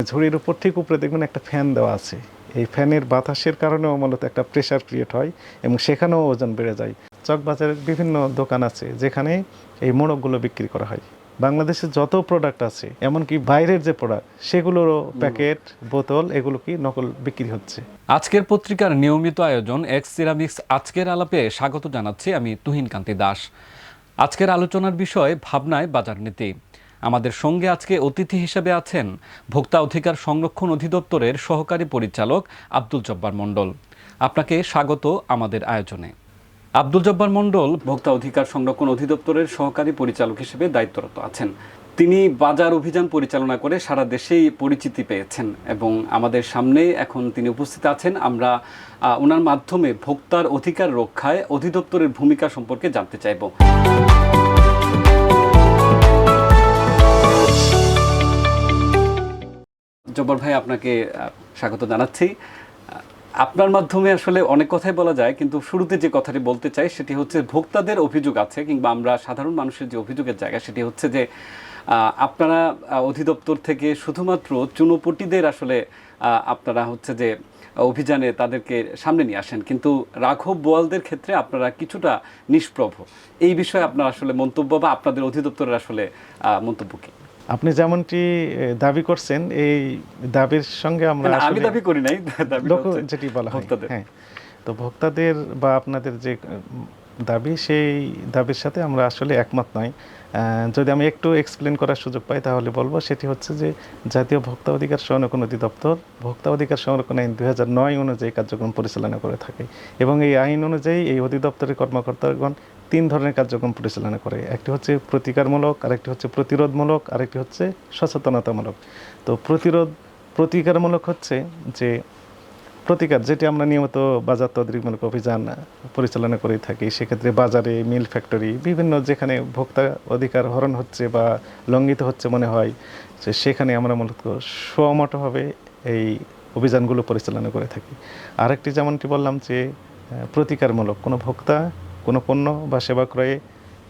ঝুড়ির উপর ঠিক উপরে দেখবেন একটা ফ্যান দেওয়া আছে। এই ফ্যানের বাতাসের কারণেও মূলত একটা প্রেসার ক্রিয়েট হয় এবং সেখানেও ওজন বেড়ে যায়। চকবাজারের বিভিন্ন দোকান আছে যেখানে এই মোড়কগুলো বিক্রি করা হয়। বাংলাদেশে যত প্রোডাক্ট আছে, এমনকি বাইরের যে প্রোডাক্ট, সেগুলোরও প্যাকেট, বোতল এগুলো কি নকল বিক্রি হচ্ছে। আজকের পত্রিকার নিয়মিত আয়োজন এক্স সিরামিক্স আজকের আলাপে স্বাগত জানাচ্ছি আমি তুহিন কান্তি দাস। আজকের আলোচনার বিষয় ভাবনায় বাজার নীতি। আমাদের সঙ্গে আজকে অতিথি হিসেবে আছেন ভোক্তা অধিকার সংরক্ষণ অধিদপ্তরের সহকারী পরিচালক আব্দুল জব্বার মণ্ডল। আপনাকে স্বাগত আমাদের আয়োজনে। আব্দুল জব্বার মণ্ডল ভোক্তা অধিকার সংরক্ষণ অধিদপ্তরের সহকারী পরিচালক হিসেবে দায়িত্বরত আছেন। তিনি বাজার অভিযান পরিচালনা করে সারা দেশেই পরিচিতি পেয়েছেন এবং আমাদের সামনে এখন তিনি উপস্থিত আছেন। আমরা ওনার মাধ্যমে ভোক্তার অধিকার রক্ষায় অধিদপ্তরের ভূমিকা সম্পর্কে জানতে চাইব। জব্বার ভাই, আপনাকে স্বাগত জানাচ্ছি। আপনার মাধ্যমে আসলে অনেক কথাই বলা যায়, কিন্তু শুরুতে যে কথাটি বলতে চাই সেটি হচ্ছে ভোক্তাদের অভিযোগ আছে, কিংবা আমরা সাধারণ মানুষের যে অভিযোগের জায়গা সেটি হচ্ছে যে আপনারা অধিদপ্তর থেকে শুধুমাত্র চুনোপটিদের আসলে আপনারা হচ্ছে যে অভিযানে তাদেরকে সামনে নিয়ে আসেন, কিন্তু রাঘব বোয়ালদের ক্ষেত্রে আপনারা কিছুটা নিষ্প্রভ। এই বিষয়ে আপনার আসলে মন্তব্য বা আপনাদের অধিদপ্তরের আসলে মন্তব্য কি? আপনি যেমনটি দাবি করছেন, এই দাবির সঙ্গে আমরা আমি দাবি করি নাই, যেটি বলা হয়, হ্যাঁ, তো ভোক্তাদের বা আপনাদের যে দাবি, সেই দাবির সাথে আমরা আসলে একমত নই। যদি আমি একটু এক্সপ্লেন করার সুযোগ পাই তাহলে বলবো, সেটি হচ্ছে যে জাতীয় ভোক্তা অধিকার সংরক্ষণ অধিদপ্তর ভোক্তা অধিকার সংরক্ষণ আইন 2009 অনুযায়ী কার্যক্রম পরিচালনা করে থাকে এবং এই আইন অনুযায়ী এই অধিদপ্তরের কর্মকর্তাগণ 3 ধরনের কার্যক্রম পরিচালনা করে। একটি হচ্ছে প্রতিকারমূলক, আরেকটি হচ্ছে প্রতিরোধমূলক, আরেকটি হচ্ছে সচেতনতামূলক। তো প্রতিকারমূলক হচ্ছে যে প্রতিকার, যেটি আমরা নিয়মিত বাজার তদারকিমূলক অভিযান পরিচালনা করে থাকি। সেক্ষেত্রে বাজারে, মিল ফ্যাক্টরি, বিভিন্ন যেখানে ভোক্তা অধিকার হরণ হচ্ছে বা লঙ্ঘিত হচ্ছে মনে হয়, সেখানে আমরা মূলত সুমোটোভাবে এই অভিযানগুলো পরিচালনা করে থাকি। আরেকটি যেমনটি বললাম যে প্রতিকারমূলক, কোনো ভোক্তা কোনো পণ্য বা সেবা ক্রয়ে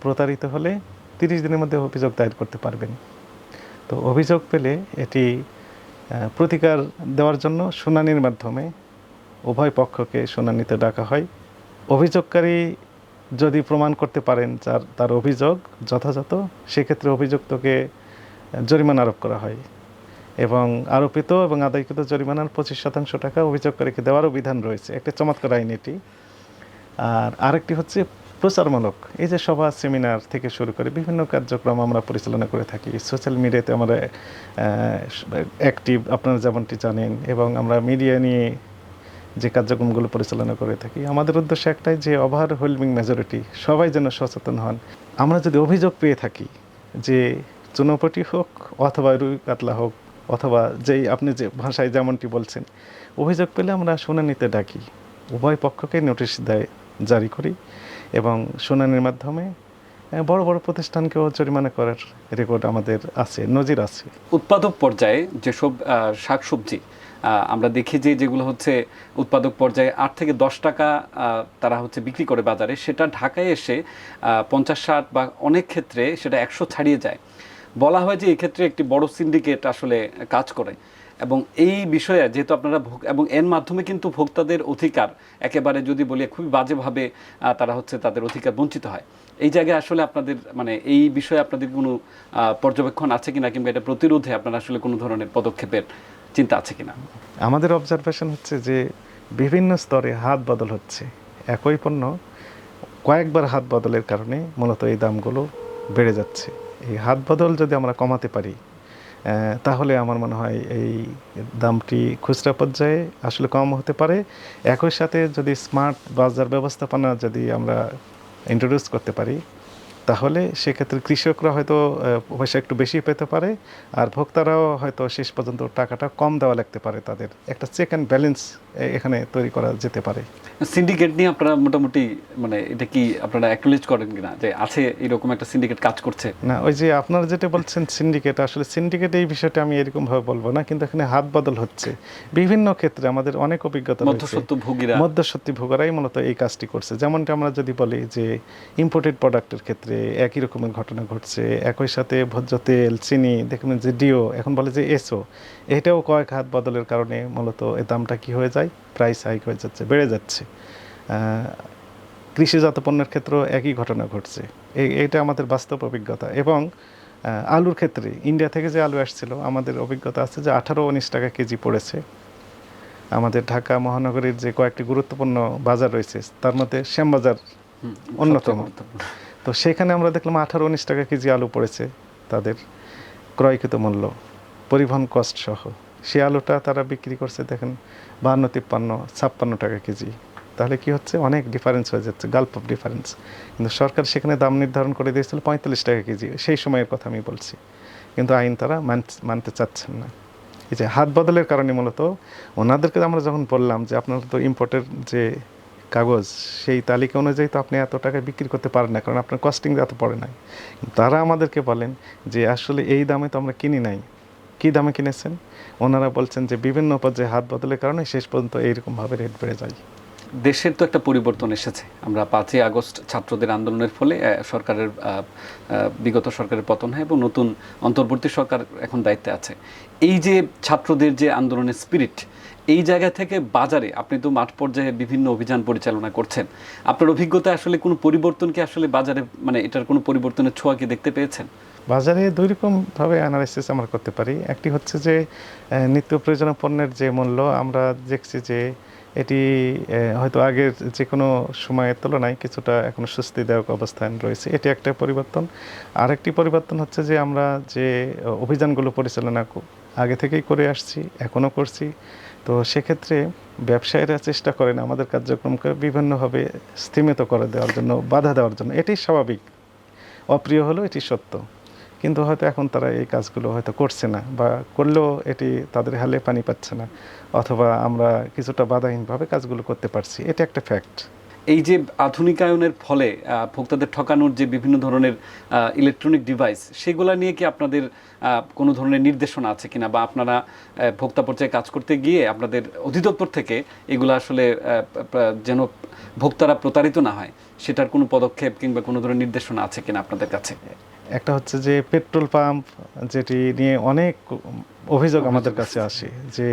প্রতারিত হলে 30 দিনের মধ্যে অভিযোগ দায়ের করতে পারবেন। তো অভিযোগ পেলে এটি প্রতিকার দেওয়ার জন্য শুনানির মাধ্যমে উভয় পক্ষকে শুনানিতে ডাকা হয়। অভিযোগকারী যদি প্রমাণ করতে পারেন তার অভিযোগ যথাযথ, সেক্ষেত্রে অভিযুক্তকে জরিমানা আরোপ করা হয় এবং আরোপিত এবং আদায়কৃত জরিমানার 25% টাকা অভিযোগকারীকে দেওয়ারও বিধান রয়েছে। একটা চমৎকার আইন এটি। আর আরেকটি হচ্ছে প্রচারমূলক। এই যে সভা, সেমিনার থেকে শুরু করে বিভিন্ন কার্যক্রম আমরা পরিচালনা করে থাকি। সোশ্যাল মিডিয়াতে আমরা অ্যাক্টিভ, আপনারা যেমনটি জানেন, এবং আমরা মিডিয়া নিয়ে যে কার্যক্রমগুলো পরিচালনা করে থাকি। আমাদের উদ্দেশ্য একটাই, যে ওভারওয়েলমিং মেজরিটি সবাই যেন সচেতন হন। আমরা যদি অভিযোগ পেয়ে থাকি যে চুনোপটি হোক অথবা রুই কাতলা হোক, অথবা যেই আপনি যে ভাষায় যেমনটি বলছেন, অভিযোগ পেলে আমরা শুনানিতে ডাকি, উভয় পক্ষকে নোটিশ জারি করি এবং শুনানির মাধ্যমে বড় বড় প্রতিষ্ঠানকেও জরিমানা করার রেকর্ড আমাদের আছে, নজির আছে। উৎপাদক পর্যায়ে যেসব শাকসবজি আমরা দেখি যেগুলো হচ্ছে উৎপাদক পর্যায়ে 8 থেকে 10 টাকা তারা হচ্ছে বিক্রি করে বাজারে, সেটা ঢাকায় এসে 50-60 বা অনেক ক্ষেত্রে সেটা 100 ছাড়িয়ে যায়। বলা হয় যে এই ক্ষেত্রে একটি বড় সিন্ডিকেট আসলে কাজ করে এবং এই বিষয়ে যেহেতু আপনারা এবং এর মাধ্যমে কিন্তু ভোক্তাদের অধিকার একেবারে যদি বলি খুবই বাজেভাবে তারা হচ্ছে তাদের অধিকার বঞ্চিত হয়। এই জায়গায় আসলে আপনাদের মানে এই বিষয়ে আপনাদের কোনো পর্যবেক্ষণ আছে কিনা, কিংবা এটা প্রতিরোধে আপনারা আসলে কোনো ধরনের পদক্ষেপের চিন্তা আছে কিনা? আমাদের অবজারভেশন হচ্ছে যে বিভিন্ন স্তরে হাত বদল হচ্ছে। একই পণ্য কয়েকবার হাত বদলের কারণে মূলত এই দামগুলো বেড়ে যাচ্ছে। এই হাত বদল যদি আমরা কমাতে পারি তাহলে আমার মনে হয় এই দামটি খুচরা পর্যায়ে আসলে কম হতে পারে। একই সাথে যদি স্মার্ট বাজার ব্যবস্থাপনা যদি আমরা ইন্ট্রোডিউস করতে পারি, তাহলে সেক্ষেত্রে কৃষকরা হয়তো পয়সা একটু বেশি পেতে পারে, আর ভোক্তারাও হয়তো শেষ পর্যন্ত টাকাটা কম দেওয়া লাগতে পারে। তাদের একটা চেক অ্যান্ড ব্যালেন্স এখানে তৈরি করা যেতে পারে। সিন্ডিকেট নিয়ে আপনারা মোটামুটি মানে এটা কি আপনারা অ্যাকনোলেজ করেন কিনা যে আছে এরকম একটা সিন্ডিকেট কাজ করছে? না, ওই যে আপনারা যেটা বলছেন সিন্ডিকেট, আসলে সিন্ডিকেট এই বিষয়টা আমি এরকমভাবে বলবো না, কিন্তু এখানে হাত বদল হচ্ছে বিভিন্ন ক্ষেত্রে। আমাদের অনেক অভিজ্ঞতা রয়েছে, মধ্যস্বত্বভোগীরাই মূলত এই কাজটি করছে। যেমনটা আমরা যদি বলি যে ইম্পোর্টেড প্রোডাক্টের ক্ষেত্রে একই রকমের ঘটনা ঘটছে। একই সাথে ভোজ্য তেল, চিনি, দেখবেন যে ডিও, এখন বলে যে এসও, এটাও কয়েক হাত বদলের কারণে মূলত এই দামটা কি হয়ে যায়, প্রাইস হাইক হয়ে যাচ্ছে, বেড়ে যাচ্ছে। কৃষিজাত পণ্যের ক্ষেত্রেও একই ঘটনা ঘটছে। এইটা আমাদের বাস্তব অভিজ্ঞতা। এবং আলুর ক্ষেত্রে ইন্ডিয়া থেকে যে আলু আসছিল, আমাদের অভিজ্ঞতা আছে যে 18-19 টাকা কেজি পড়েছে। আমাদের ঢাকা মহানগরীর যে কয়েকটি গুরুত্বপূর্ণ বাজার রয়েছে তার মধ্যে শ্যামবাজার অন্যতম। তো সেখানে আমরা দেখলাম 18-19 টাকা কেজি আলু পড়েছে তাদের ক্রয়কৃত মূল্য, পরিবহন কস্ট সহ। সে আলুটা তারা বিক্রি করছে দেখেন 52-53-56 টাকা কেজি। তাহলে কি হচ্ছে, অনেক ডিফারেন্স হয়ে যাচ্ছে, গাল্প অফ ডিফারেন্স। কিন্তু সরকার সেখানে দাম নির্ধারণ করে দিয়েছিল 45 টাকা কেজি, সেই সময়ের কথা আমি বলছি। কিন্তু আইন তারা মানতে চাচ্ছেন না। এই যে হাত বদলের কারণে মূলত ওনাদেরকে আমরা যখন বললাম যে আপনারা তো ইম্পোর্টের যে কাগজ, সেই তালিকা অনুযায়ী তো আপনি এত টাকায় বিক্রি করতে পারেন না, কারণ আপনার কস্টিং এত পড়ে নাই। তারা আমাদেরকে বলেন যে আসলে এই দামে তো আমরা কিনি নাই। কী দামে কিনেছেন? ওনারা বলছেন যে বিভিন্ন পর্যায়ে হাত বদলের কারণে শেষ পর্যন্ত এইরকমভাবে রেট বেড়ে যায়। দেশের তো একটা পরিবর্তন এসেছে। আমরা 5ই আগস্ট ছাত্রদের আন্দোলনের ফলে সরকারের বিগত সরকারের পতন হয় এবং নতুন অন্তর্বর্তী সরকার এখন দায়িত্বে আছে। এই যে ছাত্রদের যে আন্দোলনের স্পিরিট, এই জায়গা থেকে বাজারে আপনি তো মাঠ পর্যায়ে বিভিন্ন অভিযান পরিচালনা করছেন, আপনার অভিজ্ঞতা আসলে কোনো পরিবর্তন কি আসলে বাজারে, মানে এটার কোনো পরিবর্তনের ছোঁয়া কি দেখতে পেয়েছেন? বাজারে দুই রকমভাবে অ্যানালাইসিস আমরা করতে পারি। একটি হচ্ছে যে নিত্য প্রয়োজনীয় পণ্যের যে মূল্য, আমরা দেখছি যে এটি হয়তো আগের যে কোনো সময়ের তুলনায় কিছুটা এখনো স্বস্তিদায়ক অবস্থান রয়েছে, এটি একটা পরিবর্তন। আরেকটি পরিবর্তন হচ্ছে যে আমরা যে অভিযানগুলো পরিচালনা আগে থেকেই করে আসছি, এখনও করছি, তো সেক্ষেত্রে ব্যবসায়ীরা চেষ্টা করেন আমাদের কার্যক্রমকে বিভিন্নভাবে স্থিমিত করে দেওয়ার জন্য, বাধা দেওয়ার জন্য। এটি স্বাভাবিক, অপ্রিয় হলেও এটি সত্য। কিন্তু হয়তো এখন তারা এই কাজগুলো হয়তো করছে না, বা করলেও এটি তাদের হালে পানি পাচ্ছে না, অথবা আমরা কিছুটা বাধাহীনভাবে কাজগুলো করতে পারছি, এটা একটা ফ্যাক্ট। এই যে আধুনিকায়নের ফলে ভোক্তাদের ঠকানোর যে বিভিন্ন ধরনের ইলেকট্রনিক ডিভাইস, সেগুলো নিয়ে কি আপনাদের কোনো ধরনের নির্দেশনা আছে কিনা, বা আপনারা ভোক্তা পর্যায়ে কাজ করতে গিয়ে আপনাদের অধিদপ্তর থেকে এগুলো আসলে যেন ভোক্তারা প্রতারিত না হয়, সেটার কোনো পদক্ষেপ কিংবা কোনো ধরনের নির্দেশনা আছে কিনা আপনাদের কাছে? একটা হচ্ছে যে পেট্রোল পাম্প, যেটি নিয়ে অনেক অভিযোগ আমাদের কাছে আসে যে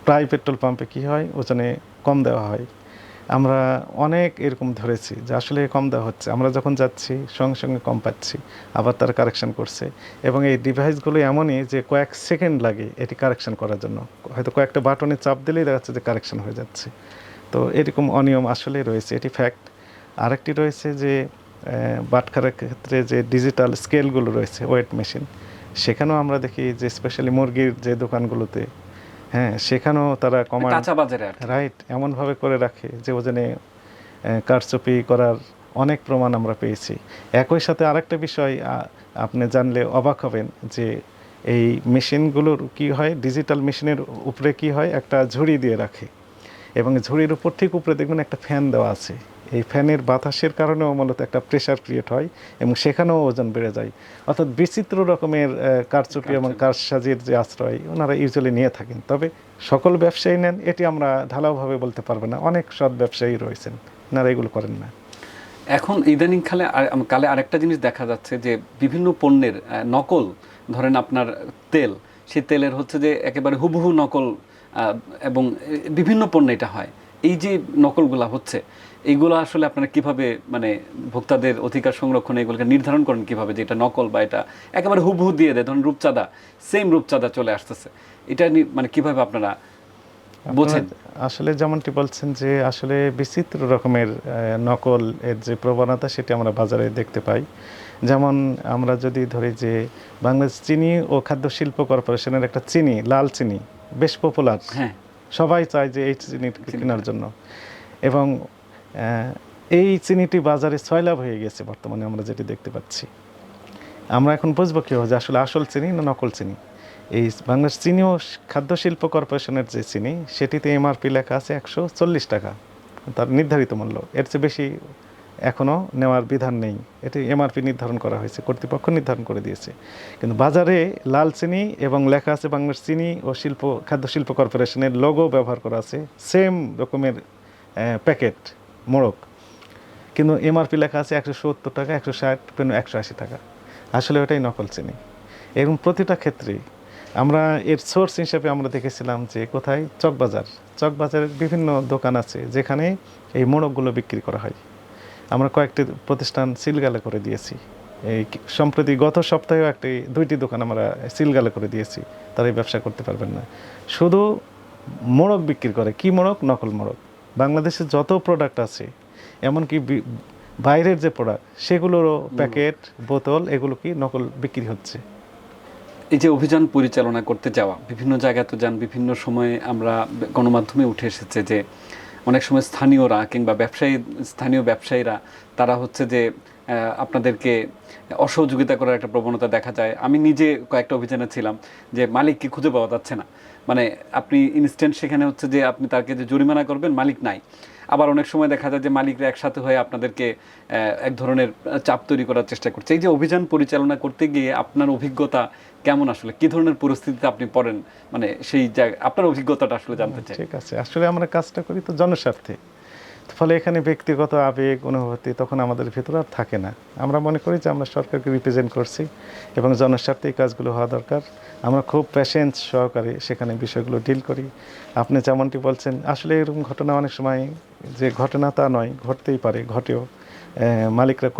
প্রায় পেট্রোল পাম্পে কি হয়, ওজনে কম দেওয়া হয়। আমরা অনেক এরকম ধরেছি যে আসলে কম দেওয়া হচ্ছে, আমরা যখন যাচ্ছি সঙ্গে সঙ্গে কম পাচ্ছি, আবার তারা কারেকশন করছে। এবং এই ডিভাইসগুলো এমনই যে কয়েক সেকেন্ড লাগে এটি কারেকশন করার জন্য, হয়তো কয়েকটা বাটনে চাপ দিলেই দেখা যাচ্ছে যে কারেকশন হয়ে যাচ্ছে। তো এরকম অনিয়ম আসলে রয়েছে, এটি ফ্যাক্ট। আরেকটি রয়েছে যে বাটখারার ক্ষেত্রে যে ডিজিটাল স্কেলগুলো রয়েছে, ওয়েট মেশিন, সেখানেও আমরা দেখি যে স্পেশালি মুরগির যে দোকানগুলোতে, হ্যাঁ, সেখানেও তারা কমান্ড, কাঁচা বাজারে রাইট, এমনভাবে করে রাখে যে ওজনে কারচুপি করার অনেক প্রমাণ আমরা পেয়েছি। একই সাথে আরেকটা বিষয় আপনি জানলে অবাক হবেন যে এই মেশিনগুলোর কি হয়, ডিজিটাল মেশিনের উপরে কি হয়, একটা ঝুড়ি দিয়ে রাখে, এবং ঝুড়ির উপর ঠিক উপরে দেখবেন একটা ফ্যান দেওয়া আছে। এই ফ্যানের বাতাসের কারণেও মূলত একটা প্রেশার ক্রিয়েট হয় এবং সেখানেও ওজন বেড়ে যায়। অর্থাৎ বিচিত্র রকমের কারচুপি এবং কারসাজির যে আশ্রয় ওনারা ইউজুয়ালি নিয়ে থাকেন। তবে সকল ব্যবসায়ী নেন এটি আমরা ঢালাওভাবে বলতে পারবো না, অনেক সৎ ব্যবসায়ী রয়েছেন, ওনারা এগুলো করেন না। এখন ইদানিং কালে আরেকটা জিনিস দেখা যাচ্ছে যে বিভিন্ন পণ্যের নকল, ধরেন আপনার তেল, সেই তেলের হচ্ছে যে একেবারে হুবহু নকল, এবং বিভিন্ন পণ্য এটা হয়। এই যে নকলগুলা হচ্ছে, এইগুলো আসলে আপনারা কিভাবে, মানে ভোক্তাদের অধিকার সংরক্ষণে এগুলোকে নির্ধারণ করেন কিভাবে যে এটা নকল বা এটা একেবারে হুবহু দিয়ে দেয়? ধরুন রূপচাঁদা, সেম রূপচাঁদা চলে আসতেছে, এটা মানে কিভাবে আপনারা বোঝেন? আসলে যেমনটি বলছেন যে আসলে বিচিত্র রকমের নকল এর যে প্রবণতা সেটি আমরা বাজারে দেখতে পাই। যেমন আমরা যদি ধরি যে বাংলাদেশ চিনি ও খাদ্য শিল্প কর্পোরেশনের একটা চিনি, লাল চিনি বেশ পপুলার, হ্যাঁ, সবাই চায় যে এই চিনি কেনার জন্য, এবং এই চিনিটি বাজারে সয়লাভ হয়ে গেছে বর্তমানে আমরা যেটি দেখতে পাচ্ছি। আমরা এখন বুঝবো কী যে আসলে আসল চিনি না নকল চিনি। এই বাংলাদেশ চিনি ও খাদ্য শিল্প কর্পোরেশনের যে চিনি, সেটিতে এমআরপি লেখা আছে 140 টাকা, তার নির্ধারিত মূল্য। এর চেয়ে বেশি এখনও নেওয়ার বিধান নেই, এটি এমআরপি নির্ধারণ করা হয়েছে, কর্তৃপক্ষ নির্ধারণ করে দিয়েছে। কিন্তু বাজারে লাল চিনি এবং লেখা আছে বাংলাদেশ চিনি ও খাদ্য শিল্প কর্পোরেশনের লোগো ব্যবহার করা আছে, সেম রকমের প্যাকেট মোড়ক, কিন্তু এমআরপি লেখা আছে 170 টাকা, 160, 180 টাকা। আসলে ওটাই নকল চিনি। এবং প্রতিটা ক্ষেত্রেই আমরা এর সোর্স হিসেবে আমরা দেখেছিলাম যে কোথায় চকবাজারের বিভিন্ন দোকান আছে যেখানে এই মোড়কগুলো বিক্রি করা হয়। আমরা কয়েকটি প্রতিষ্ঠান সিলগালা করে দিয়েছি। এই সম্প্রতি গত সপ্তাহেও দুইটি দোকান আমরা সিলগালা করে দিয়েছি, তারা এই ব্যবসা করতে পারবেন না। শুধু মোড়ক বিক্রি করে, কি মোড়ক? নকল মোড়ক। বাংলাদেশে যত প্রোডাক্ট আছে, এমনকি বাইরের যে প্রোডাক্ট সেগুলোরও প্যাকেট, বোতল, এগুলো কি নকল বিক্রি হচ্ছে। এই যে অভিযান পরিচালনা করতে যাওয়া, বিভিন্ন জায়গায় তো যান, বিভিন্ন সময়ে আমরা গণমাধ্যমে উঠে এসেছে যে অনেক সময় স্থানীয়রা কিংবা স্থানীয় ব্যবসায়ীরা তারা হচ্ছে যে আপনাদেরকে অসহযোগিতা করার একটা প্রবণতা দেখা যায়। আমি নিজে কয়েকটা অভিযানে ছিলাম যে মালিককে খুঁজে পাওয়া যাচ্ছে না, মানে আপনি ইনস্ট্যান্ট সেখানে হচ্ছে যে আপনি তাকে যে জরিমানা করবেন, মালিক নাই। আবার অনেক সময় দেখা যায় যে মালিকরা একসাথে হয়ে আপনাদেরকে এক ধরনের চাপ তৈরি করার চেষ্টা করছে। এই যে অভিযান পরিচালনা করতে গিয়ে আপনার অভিজ্ঞতা কেমন, আসলে কি ধরনের পরিস্থিতিতে আপনি পড়েন, মানে সেই জায়গায় আপনার অভিজ্ঞতাটা আসলে জানতে চাই। ঠিক আছে, আসলে আমরা কাজটা করি তো জনস্বার্থে, ফলে এখানে ব্যক্তিগত আবেগ, অনুভূতি তখন আমাদের ভিতরে আর থাকে না। আমরা মনে করি যে আমরা সরকারকে রিপ্রেজেন্ট করছি এবং জনস্বার্থে এই কাজগুলো হওয়া দরকার। আমরা খুব প্যাশেন্স সহকারে সেখানে বিষয়গুলো ডিল করি। আপনি যেমনটি বলছেন, আসলে এরকম ঘটনা অনেক সময় যে ঘটনা তা নয়, ঘটতেই পারে, ঘটেও। মালিকরা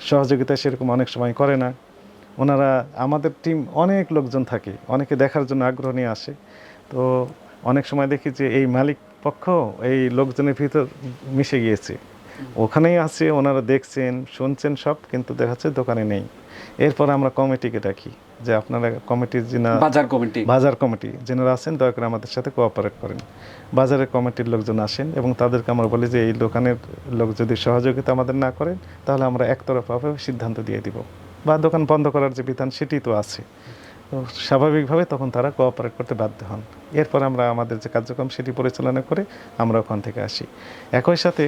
সহযোগিতা সেরকম অনেক সময় করে না। ওনারা, আমাদের টিম অনেক লোকজন থাকে, অনেকে দেখার জন্য আগ্রহ নিয়ে আসে। তো অনেক সময় দেখি যে এই মালিক পক্ষ এই লোকজনের ভিতর মিশে গিয়েছে, ওখানেই আছে, ওনারা দেখছেন, শুনছেন সব, কিন্তু দেখা যাচ্ছে দোকানে নেই। এরপর আমরা কমিটিকে ডাকি যে আপনারা কমিটির বাজার কমিটি যেনারা আছেন, দয়া করে আমাদের সাথে কোঅপারেট করেন। বাজারের কমিটির লোকজন আসেন এবং তাদেরকে আমরা বলি যে এই দোকানের লোক যদি সহযোগিতা আমাদের না করেন, তাহলে আমরা একতরফাভাবে সিদ্ধান্ত দিয়ে দিব, বা দোকান বন্ধ করার যে বিধান সেটি তো আছে। তো স্বাভাবিকভাবে তখন তারা কোঅপারেট করতে বাধ্য হন। এরপর আমরা আমাদের যে কার্যক্রম সেটি পরিচালনা করে আমরা ওখান থেকে আসি। একই সাথে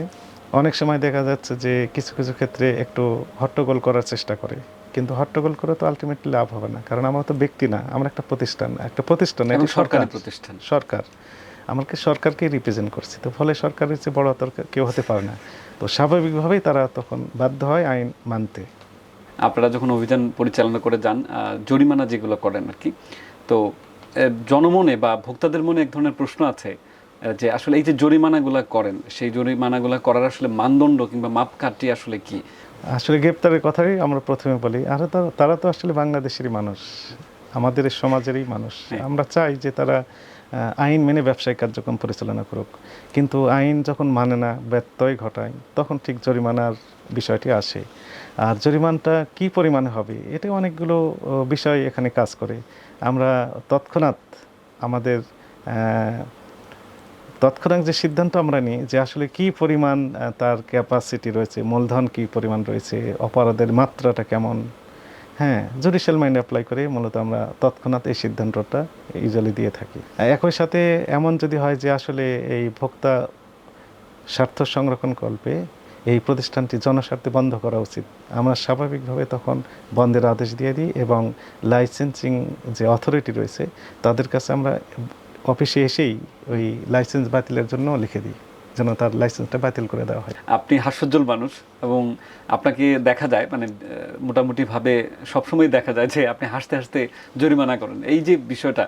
অনেক সময় দেখা যাচ্ছে যে কিছু কিছু ক্ষেত্রে একটু হট্টগোল করার চেষ্টা করে, কিন্তু হট্টগোল করে তো আলটিমেটলি লাভ হবে না, কারণ আমরা তো ব্যক্তি না, আমরা একটা প্রতিষ্ঠান এটি সরকারি প্রতিষ্ঠান, সরকার, আমাকে সরকারকে রিপ্রেজেন্ট করছি। তো ফলে সরকারের চেয়ে বড় কেউ হতে পারে না। তো স্বাভাবিকভাবেই তারা তখন বাধ্য হয় আইন মানতে। আপনারা যখন অভিযান পরিচালনা করে যান, জরিমানা যেগুলো করেন আর কি, তো জনমনে বা ভোক্তাদের মনে এক ধরনের প্রশ্ন আছে যে আসলে এই যে জরিমানাগুলো করেন, সেই জরিমানাগুলো করার আসলে মানদণ্ড কিংবা মাপকাঠি আসলে কি? আসলে গ্রেপ্তারের কথাই আমরা প্রথমে বলি, আর তারা তো আসলে বাংলাদেশেরই মানুষ, আমাদের সমাজেরই মানুষ। আমরা চাই যে তারা আইন মেনে ব্যবসায়িক কার্যক্রম পরিচালনা করুক, কিন্তু আইন যখন মানে না, ব্যত্যয় ঘটায়, তখন ঠিক জরিমানার বিষয়টি আসে। আর জরিমানাটা কি পরিমাণে হবে, এটা অনেকগুলো বিষয় এখানে কাজ করে। আমরা তৎক্ষণাৎ যে সিদ্ধান্ত আমরা নিই যে আসলে কি পরিমাণ তার ক্যাপাসিটি রয়েছে, মূলধন কি পরিমাণ রয়েছে, অপরাধের মাত্রাটা কেমন, হ্যাঁ, জুডিশিয়াল মাইন্ড অ্যাপ্লাই করে মূলত আমরা তৎক্ষণাৎ এই সিদ্ধান্তটা ইউজুয়ালি দিয়ে থাকি। একই সাথে এমন যদি হয় যে আসলে এই ভোক্তা স্বার্থ সংরক্ষণ কল্পে এই প্রতিষ্ঠানটি জনস্বার্থে বন্ধ করা উচিত, আমরা স্বাভাবিকভাবে তখন বন্ধের আদেশ দিয়ে দিই এবং লাইসেন্সিং যে অথরিটি রয়েছে তাদের কাছে আমরা অফিসে এসেই ওই লাইসেন্স বাতিলের জন্য লিখে দিই, যেন তার লাইসেন্সটা বাতিল করে দেওয়া হয়। আপনি হাস্যোজ্জ্বল মানুষ এবং আপনাকে দেখা যায় মানে মোটামুটিভাবে সবসময় দেখা যায় যে আপনি হাসতে হাসতে জরিমানা করেন। এই যে বিষয়টা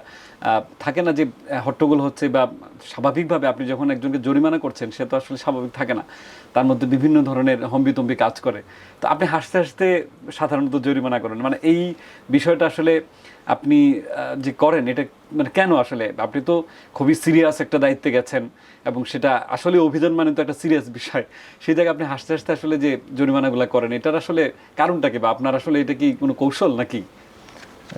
থাকে না যে হট্টগোল হচ্ছে, বা স্বাভাবিকভাবে আপনি যখন একজনকে জরিমানা করছেন সে তো আসলে স্বাভাবিক থাকে না, তার মধ্যে বিভিন্ন ধরনের হম্বিতম্বি কাজ করে। তো আপনি হাসতে হাসতে সাধারণত জরিমানা করেন, মানে এই বিষয়টা আসলে আপনি যে করেন এটা মানে কেন? আসলে আপনি তো খুবই সিরিয়াস একটা দায়িত্বে গেছেন এবং সেটা আসলে অভিযান মানে তো একটা সিরিয়াস বিষয়, সেই জায়গায় আপনি হাসতে হাসতে আসলে যে জরিমানাগুলো করেন, এটার আসলে কারণটা কি, বা আপনার আসলে এটা কি কোনো কৌশল নাকি?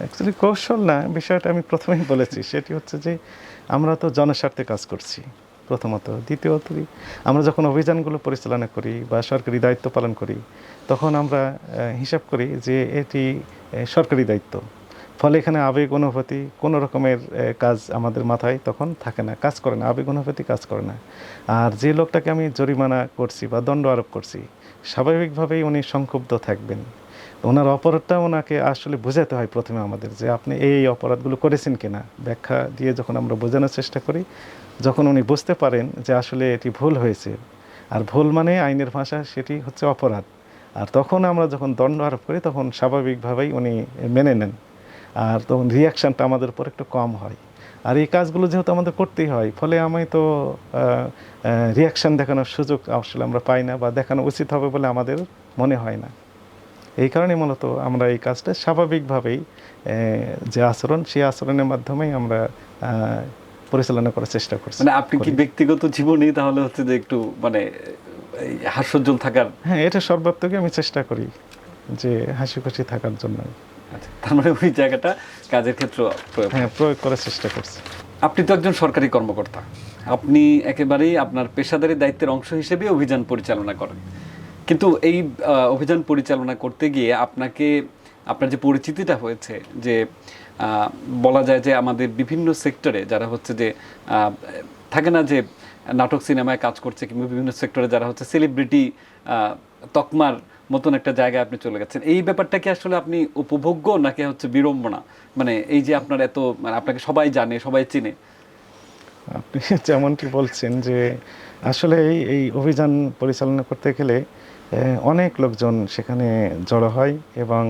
অ্যাকচুয়ালি কৌশল না, বিষয়টা আমি প্রথমেই বলেছি, সেটি হচ্ছে যে আমরা তো জনস্বার্থে কাজ করছি প্রথমত। দ্বিতীয়ত, আমরা যখন অভিযানগুলো পরিচালনা করি বা সরকারি দায়িত্ব পালন করি, তখন আমরা হিসাব করি যে এটি সরকারি দায়িত্ব। ফলে এখানে আবেগ অনুভূতি কোনো রকমের কাজ আমাদের মাথায় তখন থাকে না, কাজ করে না, আবেগ অনুভূতি কাজ করে না। আর যে লোকটাকে আমি জরিমানা করছি বা দণ্ড আরোপ করছি, স্বাভাবিকভাবেই উনি সংক্ষুব্ধ থাকবেন। ওনার অপরাধটা ওনাকে আসলে বোঝাতে হয় প্রথমে আমাদের, যে আপনি এই অপরাধগুলো করেছেন কিনা, ব্যাখ্যা দিয়ে যখন আমরা বোঝানোর চেষ্টা করি, যখন উনি বুঝতে পারেন যে আসলে এটি ভুল হয়েছে, আর ভুল মানে আইনের ভাষা সেটি হচ্ছে অপরাধ। আর তখন আমরা যখন দণ্ড আরোপ করি তখন স্বাভাবিকভাবেই উনি মেনে নেন, আর তখন রিয়াকশানটা আমাদের উপর একটু কম হয়। আর এই কাজগুলো যেহেতু আমাদের করতেই হয়, ফলে আমি তো রিয়াকশান দেখানোর সুযোগ আসলে আমরা পাই না, বা দেখানো উচিত হবে বলে আমাদের মনে হয় না। এই কারণে মূলত আমরা এই কাজটা স্বাভাবিকভাবেই যে আচরণ, সেই আচরণের মাধ্যমেই আমরা পরিচালনা করার চেষ্টা করছি। মানে আপনি কি ব্যক্তিগত জীবনেই তাহলে হচ্ছে যে একটু মানে এই হাস্যোজ্জ্বল থাকার? হ্যাঁ, এটা সর্বাত্মকই আমি চেষ্টা করি যে হাসি খুশি থাকার জন্য। আচ্ছা, তার মানে ওই জায়গাটা কাজের ক্ষেত্রে প্রয়োগ। হ্যাঁ, প্রয়োগ করার চেষ্টা করছি। আপনি তো একজন সরকারি কর্মকর্তা, আপনি একেবারেই আপনার পেশাদারি দায়িত্বের অংশ হিসেবে অভিযান পরিচালনা করেন, কিন্তু এই অভিযান পরিচালনা করতে গিয়ে আপনাকে আপনার যে পরিচিতিটা হয়েছে, যে বলা যায় যে আমাদের বিভিন্ন সেক্টরে যারা হচ্ছে যে থাকে না যে নাটক সিনেমায় কাজ করছে, কিংবা বিভিন্ন সেক্টরে যারা হচ্ছে সেলিব্রিটি তকমার মতন একটা জায়গায় আপনি চলে গেছেন, এই ব্যাপারটা কি আসলে আপনি উপভোগ্য নাকি হচ্ছে বিড়ম্বনা? মানে এই যে আপনার এত, মানে আপনাকে সবাই জানে, সবাই চিনে। আপনি যেমনটি বলছেন যে আসলে এই অভিযান পরিচালনা করতে গেলে অনেক লোকজন সেখানে জড়ো হয় এবং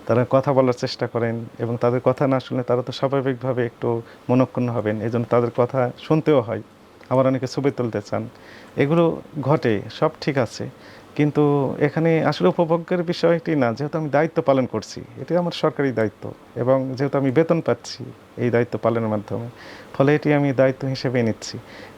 তারা কথা বলার চেষ্টা করেন, এবং তাদের কথা না শুনলে তারা তো স্বাভাবিকভাবে একটু মনঃক্ষুণ্ণ হবেন, এই জন্য তাদের কথা শুনতেও হয়। আবার অনেকে ছবি তুলতে চান, এগুলো ঘটে, সব ঠিক আছে। কিন্তু এখানে আসলে উপভোগের বিষয়টি না, যেহেতু আমি দায়িত্ব পালন করছি, এটি আমার সরকারি দায়িত্ব, এবং যেহেতু আমি বেতন পাচ্ছি এই দায়িত্ব পালনের মাধ্যমে, ফলে এটি আমি দায়িত্ব হিসেবে নিচ্ছি।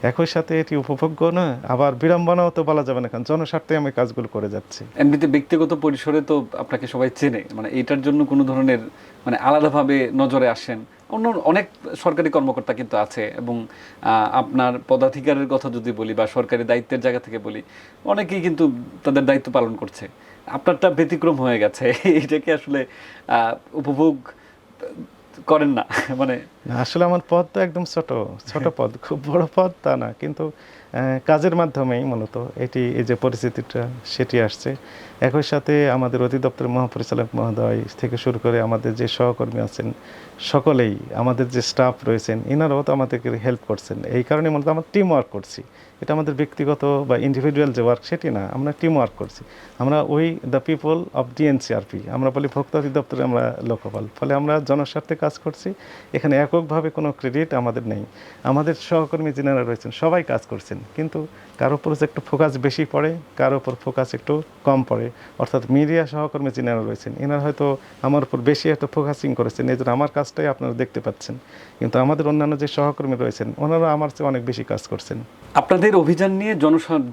একই সাথে এটি উপভোগ্য না, আবার বিড়ম্বনাও তো বলা যাবে না, কারণ জনস্বার্থে আমি কাজগুলো করে যাচ্ছি। এমনিতে ব্যক্তিগত পরিসরে তো আপনাকে সবাই চেনে, মানে এটার জন্য কোনো ধরনের মানে আলাদাভাবে নজরে আসেন? অন্য অনেক সরকারি কর্মকর্তা কিন্তু আছে, এবং আপনার পদাধিকারের কথা যদি বলি বা সরকারি দায়িত্বের জায়গা থেকে বলি, অনেকেই কিন্তু তাদের দায়িত্ব পালন করছে। আপনারটা ব্যতিক্রম হয়ে গেছে। এটাকে আসলে উপভোগ করেন না? মানে না, আসলে আমার পদ তো একদম ছোট ছোট পদ, খুব বড় পদ তা না, কিন্তু কাজের মাধ্যমেই মূলত এই যে পরিস্থিতিটা সেটি আসছে। একই সাথে আমাদের অধিদপ্তরের মহাপরিচালক মহোদয় থেকে শুরু করে আমাদের যে সহকর্মী আছেন সকলেই, আমাদের যে স্টাফ রয়েছেন, এনারাও তো আমাদেরকে হেল্প করছেন। এই কারণে মূলত আমরা টিম ওয়ার্ক করছি। এটা আমাদের ব্যক্তিগত বা ইন্ডিভিজুয়াল যে ওয়ার্ক সেটি না, আমরা টিম ওয়ার্ক করছি। আমরা দ্য পিপল অফ ডিএনসিআরপি, আমরা বলি ভোক্তা অধিদপ্তরে আমরা লোকপাল, ফলে আমরা জনস্বার্থে কাজ করছি। এখানে এককভাবে কোনো ক্রেডিট আমাদের নেই। আমাদের সহকর্মী যিনারা রয়েছেন সবাই কাজ করছেন, কিন্তু কারো উপর একটু ফোকাস বেশি পড়ে, কারো উপর ফোকাস একটু কম পড়ে। অর্থাৎ মিডিয়া সহকর্মী যিনারা রয়েছেন এনারা হয়তো আমার উপর বেশি হয়তো ফোকাসিং করেছেন, এই জন্য আমার কাজটাই আপনারা দেখতে পাচ্ছেন। কিন্তু আমাদের অন্যান্য যে সহকর্মী রয়েছেন ওনারা আমার চেয়ে অনেক বেশি কাজ করছেন। আপনাদের অভিযান নিয়ে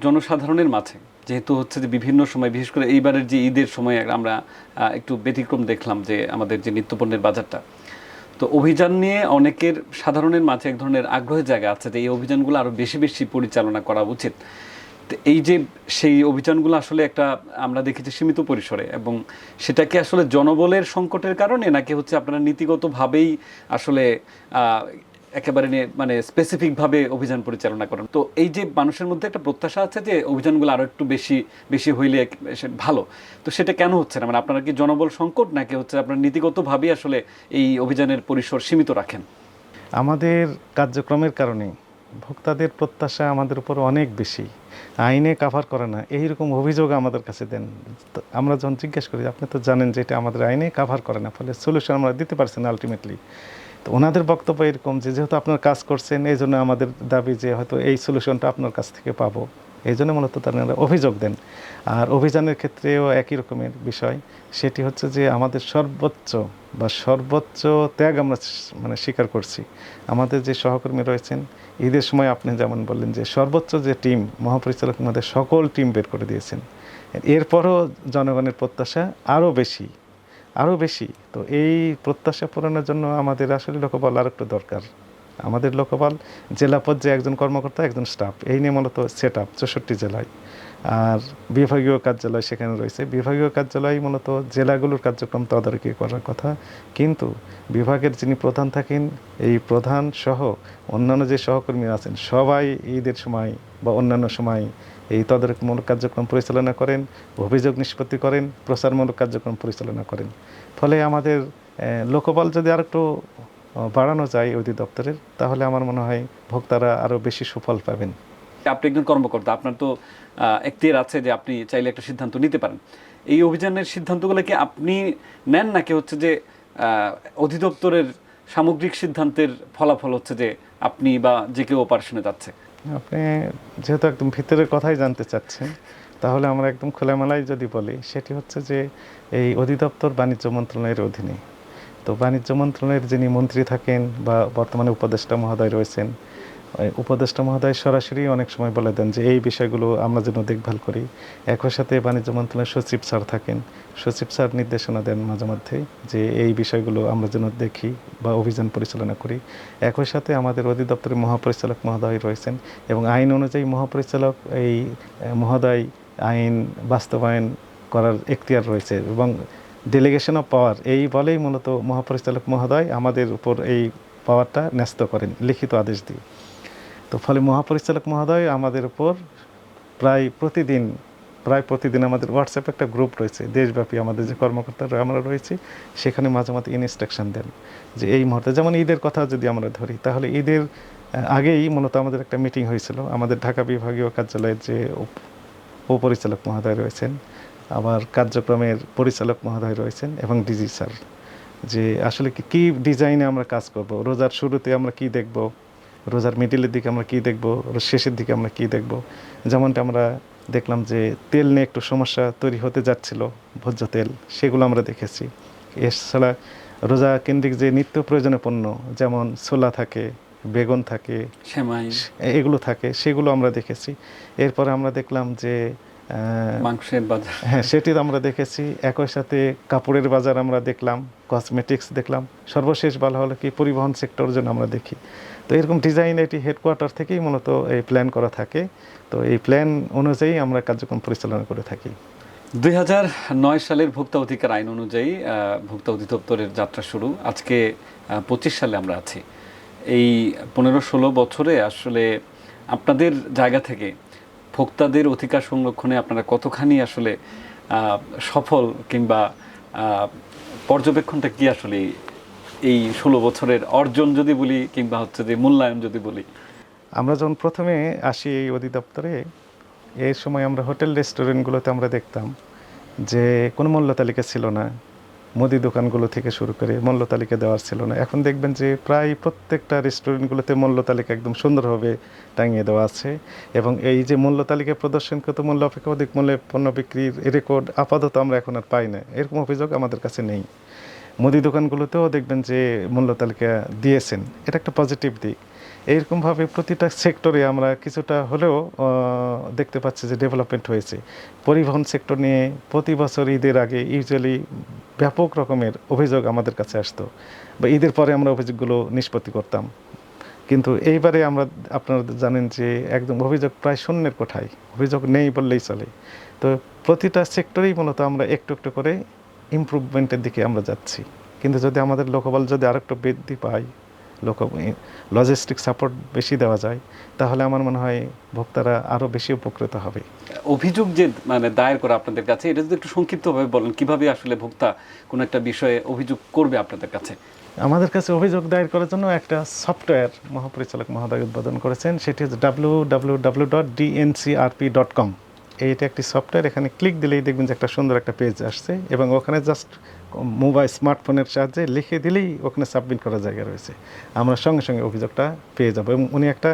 জনসাধারণের মাঝে, যেহেতু হচ্ছে যে বিভিন্ন সময়, বিশেষ করে এইবারের যে ঈদের সময় আমরা একটু ব্যতিক্রম দেখলাম যে আমাদের যে নিত্যপণ্যের বাজারটা, তো অভিযান নিয়ে অনেকের, সাধারণের মাঝে এক ধরনের আগ্রহের জায়গা আছে যে এই অভিযানগুলো আরও বেশি বেশি পরিচালনা করা উচিত। তো এই যে সেই অভিযানগুলো আসলে একটা আমরা দেখেছি সীমিত পরিসরে, এবং সেটাকে আসলে জনবলের সংকটের কারণে, নাকি হচ্ছে আপনারা নীতিগতভাবেই আসলে একেবারে মানে স্পেসিফিকভাবে অভিযান পরিচালনা করেন? তো এই যে মানুষের মধ্যে একটা প্রত্যাশা আছে যে অভিযানগুলো আরও একটু বেশি বেশি হইলে ভালো, তো সেটা কেন হচ্ছে না? মানে আপনারা কি জনবল সংকট, নাকি হচ্ছে আপনারা নীতিগতভাবেই আসলে এই অভিযানের পরিসর সীমিত রাখেন? আমাদের কার্যক্রমের কারণে ভোক্তাদের প্রত্যাশা আমাদের উপর অনেক বেশি, আইনে কাভার করে না, এইরকম অভিযোগ আমাদের কাছে দেন। আমরা যখন জিজ্ঞেস করি, আপনি তো জানেন যে এটা আমাদের আইনে কাভার করে না, ফলে সলিউশন আমরা দিতে পারছি না আলটিমেটলি। তো ওনাদের বক্তব্য এরকম যে যেহেতু আপনার কাজ করছেন, এই জন্য আমাদের দাবি যে হয়তো এই সলিউশনটা আপনার কাছ থেকে পাবো, এই জন্য মূলত তারা অভিযোগ দেন। আর অভিযানের ক্ষেত্রেও একই রকমের বিষয়, সেটি হচ্ছে যে আমাদের সর্বোচ্চ ত্যাগ আমরা মানে স্বীকার করছি। আমাদের যে সহকর্মী রয়েছেন, ঈদের সময় আপনি যেমন বললেন যে সর্বোচ্চ যে টিম, মহাপরিচালক আমাদের সকল টিম বের করে দিয়েছেন। এরপরও জনগণের প্রত্যাশা আরও বেশি। তো এই প্রত্যাশা পূরণের জন্য আমাদের আসলে লোকবল আর একটু দরকার। আমাদের লোকবল জেলা পর্যায়ে একজন কর্মকর্তা, একজন স্টাফ, এই নিয়ে মূলত সেট আপ 64 জেলায়। আর বিভাগীয় কার্যালয় সেখানে রয়েছে। বিভাগীয় কার্যালয় মূলত জেলাগুলোর কার্যক্রম তদারকি করার কথা, কিন্তু বিভাগের যিনি প্রধান থাকেন, এই প্রধান সহ অন্যান্য যে সহকর্মী আছেন সবাই ঈদের সময় বা অন্যান্য সময় এই তদারকিমূলক কার্যক্রম পরিচালনা করেন, অভিযোগ নিষ্পত্তি করেন, প্রচারমূলক কার্যক্রম পরিচালনা করেন। ফলে আমাদের লোকবল যদি আর একটু বাড়ানো যায় অধিদপ্তরের, তাহলে আমার মনে হয় ভোক্তারা আরও বেশি সুফল পাবেন। আপনি একজন কর্মকর্তা, আপনার তো এখতিয়ার আছে যে আপনি চাইলে একটা সিদ্ধান্ত নিতে পারেন। এই অভিযানের সিদ্ধান্তগুলো কি আপনি নেন, নাকি হচ্ছে যে অধিদপ্তরের সামগ্রিক সিদ্ধান্তের ফলাফল হচ্ছে যে আপনি বা যে কেউ অপারেশনে যাচ্ছে? আপনি যেহেতু একদম ভিতরের কথাই জানতে চাচ্ছেন, তাহলে আমরা একদম খোলামেলাই যদি বলি, সেটি হচ্ছে যে এই অধিদপ্তর বাণিজ্য মন্ত্রণালয়ের অধীনে। তো বাণিজ্য মন্ত্রণালয়ের যিনি মন্ত্রী থাকেন বা বর্তমানে উপদেষ্টা মহোদয় রয়েছেন, ওই উপদেষ্টা মহোদয় সরাসরি অনেক সময় বলে দেন যে এই বিষয়গুলো আমরা যেন দেখভাল করি। একই সাথে বাণিজ্য মন্ত্রণালয়ের সচিব স্যার থাকেন, সচিব স্যার নির্দেশনা দেন মাঝে মধ্যে যে এই বিষয়গুলো আমরা যেন দেখি বা অভিযান পরিচালনা করি। একই সাথে আমাদের অধিদপ্তরের মহাপরিচালক মহোদয় রয়েছেন এবং আইন অনুযায়ী মহাপরিচালক এই মহোদয় আইন বাস্তবায়ন করার এখতিয়ার রয়েছে এবং ডেলিগেশন অফ পাওয়ার এই বলেই মূলত মহাপরিচালক মহোদয় আমাদের উপর এই পাওয়ারটা ন্যস্ত করেন লিখিত আদেশ দিয়ে। তো ফলে মহাপরিচালক মহোদয় আমাদের উপর প্রায় প্রতিদিন আমাদের হোয়াটসঅ্যাপে একটা গ্রুপ রয়েছে দেশব্যাপী, আমাদের যে কর্মকর্তারা আমরা রয়েছি সেখানে মাঝে মাঝে ইনস্ট্রাকশন দেন যে এই মুহূর্তে, যেমন ঈদের কথা যদি আমরা ধরি, তাহলে ঈদের আগেই মূলত আমাদের একটা মিটিং হয়েছিল আমাদের ঢাকা বিভাগীয় কার্যালয়ের যে উপপরিচালক মহোদয় রয়েছেন, আবার কার্যক্রমের পরিচালক মহোদয় রয়েছেন এবং ডিজি স্যার, যে আসলে কি ডিজাইনে আমরা কাজ করব, রোজার শুরুতে আমরা কি দেখব, রোজার মিডিলের দিকে আমরা কি দেখব, শেষের দিকে আমরা কি দেখব। যেমনটা আমরা দেখলাম যে তেল নিয়ে একটু সমস্যা তৈরি হতে যাচ্ছিল, ভোজ্য তেল, সেগুলো আমরা দেখেছি। এছাড়া রোজা কেন্দ্রিক যে নিত্য প্রয়োজনীয় পণ্য যেমন ছোলা থাকে, বেগুন থাকে, সেমাই, এগুলো থাকে, সেগুলো আমরা দেখেছি। এরপরে আমরা দেখলাম যে মাংসের বাজার, হ্যাঁ সেটি আমরা দেখেছি। একই সাথে কাপড়ের বাজার আমরা দেখলাম, কসমেটিক্স দেখলাম, সর্বশেষ বলা হলো কি পরিবহন সেক্টর জন্য আমরা দেখি। তো এরকম ডিজাইন এটি হেডকোয়ার্টার থেকেই মূলত এই প্ল্যান করা থাকে। তো এই প্ল্যান অনুযায়ী আমরা কার্যক্রম পরিচালনা করে থাকি। 2009 সালের ভোক্তা অধিকার আইন অনুযায়ী ভোক্তা অধিদপ্তরের যাত্রা শুরু। আজকে 25 সালে আমরা আছি। এই 15-16 বছরে আসলে আপনাদের জায়গা থেকে ভোক্তাদের অধিকার সংরক্ষণে আপনারা কতখানি আসলে সফল, কিংবা পর্যবেক্ষণটা কি আসলে এই 16 বছরের অর্জন যদি বলি, কিংবা হচ্ছে যে মূল্যায়ন যদি বলি? আমরা যখন প্রথমে আসি এই অধিদপ্তরে, এই সময় আমরা হোটেল রেস্টুরেন্টগুলোতে আমরা দেখতাম যে কোনো মূল্য তালিকা ছিল না, মুদি দোকানগুলো থেকে শুরু করে মূল্য তালিকা দেওয়ার ছিল না। এখন দেখবেন যে প্রায় প্রত্যেকটা রেস্টুরেন্টগুলোতে মূল্য তালিকা একদম সুন্দরভাবে টাঙিয়ে দেওয়া আছে এবং এই যে মূল্য তালিকা প্রদর্শনকৃত মূল্য অপেক্ষা অধিক মূল্যে পণ্য বিক্রির রেকর্ড আপাতত আমরা এখন আর পাই না, এরকম অভিযোগ আমাদের কাছে নেই। মুদি দোকানগুলোতেও দেখবেন যে মূল্য তালিকা দিয়েছেন, এটা একটা পজিটিভ দিক। এইরকমভাবে প্রতিটা সেক্টরে আমরা কিছুটা হলেও দেখতে পাচ্ছি যে ডেভেলপমেন্ট হয়েছে। পরিবহন সেক্টর নিয়ে প্রতি বছর ঈদের আগে ইউজুয়ালি ব্যাপক রকমের অভিযোগ আমাদের কাছে আসতো বা ঈদের পরে আমরা অভিযোগগুলো নিষ্পত্তি করতাম, কিন্তু এইবারে আমরা আপনারা জানেন যে একদম অভিযোগ প্রায় শূন্যের কোঠায়, অভিযোগ নেই বললেই চলে। তো প্রতিটা সেক্টরেই মূলত আমরা একটু একটু করে ইমপ্রুভমেন্টের দিকে আমরা যাচ্ছি। কিন্তু যদি আমাদের লোকবল যদি আরেকটু বৃদ্ধি পায়, লজিস্টিক সাপোর্ট বেশি দেওয়া যায়, তাহলে আমার মনে হয় ভোক্তারা আরও বেশি উপকৃত হবে। অভিযোগ যে দায়ের করা আপনাদের কাছে, এটা যদি একটু সংক্ষিপ্তভাবে বলেন, কিভাবে আসলে ভোক্তা কোনো একটা বিষয়ে অভিযোগ করবে আপনাদের কাছে? আমাদের কাছে অভিযোগ দায়ের করার জন্য একটা সফটওয়্যার মহাপরিচালক মহোদয় উদ্বোধন করেছেন, সেটি হচ্ছে www.dncrp.com। এইটা একটি সফটওয়্যার, এখানে ক্লিক দিলেই দেখবেন যে একটা সুন্দর একটা পেজ আসছে এবং ওখানে জাস্ট মোবাইল স্মার্টফোনের সাহায্যে লিখে দিলেই ওখানে সাবমিট করার জায়গা রয়েছে। আমরা সঙ্গে সঙ্গে অভিযোগটা পেয়ে যাবো এবং উনি একটা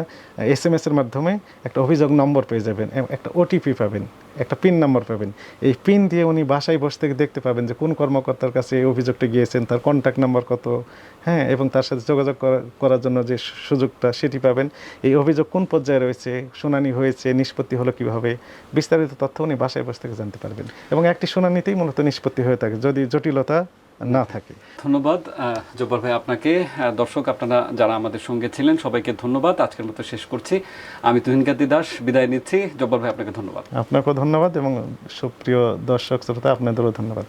SMS-এর মাধ্যমে একটা অভিযোগ নম্বর পেয়ে যাবেন, একটা OTP পাবেন, একটা পিন নাম্বার পাবেন। এই পিন দিয়ে উনি বাসায় বসে থেকে দেখতে পাবেন যে কোন কর্মকর্তার কাছে এই অভিযোগটা গিয়েছেন, তার কন্ট্যাক্ট নাম্বার কত, হ্যাঁ, এবং তার সাথে যোগাযোগ করার জন্য যে সুযোগটা সেটি পাবেন। এই অভিযোগ কোন পর্যায়ে রয়েছে, শুনানি হয়েছে, নিষ্পত্তি হলো কীভাবে, বিস্তারিত তথ্য উনি বাসায় বসে থেকে জানতে পারবেন এবং একটি শুনানিতেই মূলত নিষ্পত্তি হয়ে থাকে যদি জটিলতা না থাকে। ধন্যবাদ জব্বার ভাই আপনাকে। দর্শক আপনারা যারা আমাদের সঙ্গে ছিলেন সবাইকে ধন্যবাদ। আজকের মতো শেষ করছি। আমি তুহিন কান্তি দাস বিদায় নিচ্ছি। জব্বার ভাই আপনাকে ধন্যবাদ। আপনাকেও ধন্যবাদ এবং সুপ্রিয় দর্শক শ্রোতা আপনাদেরও ধন্যবাদ।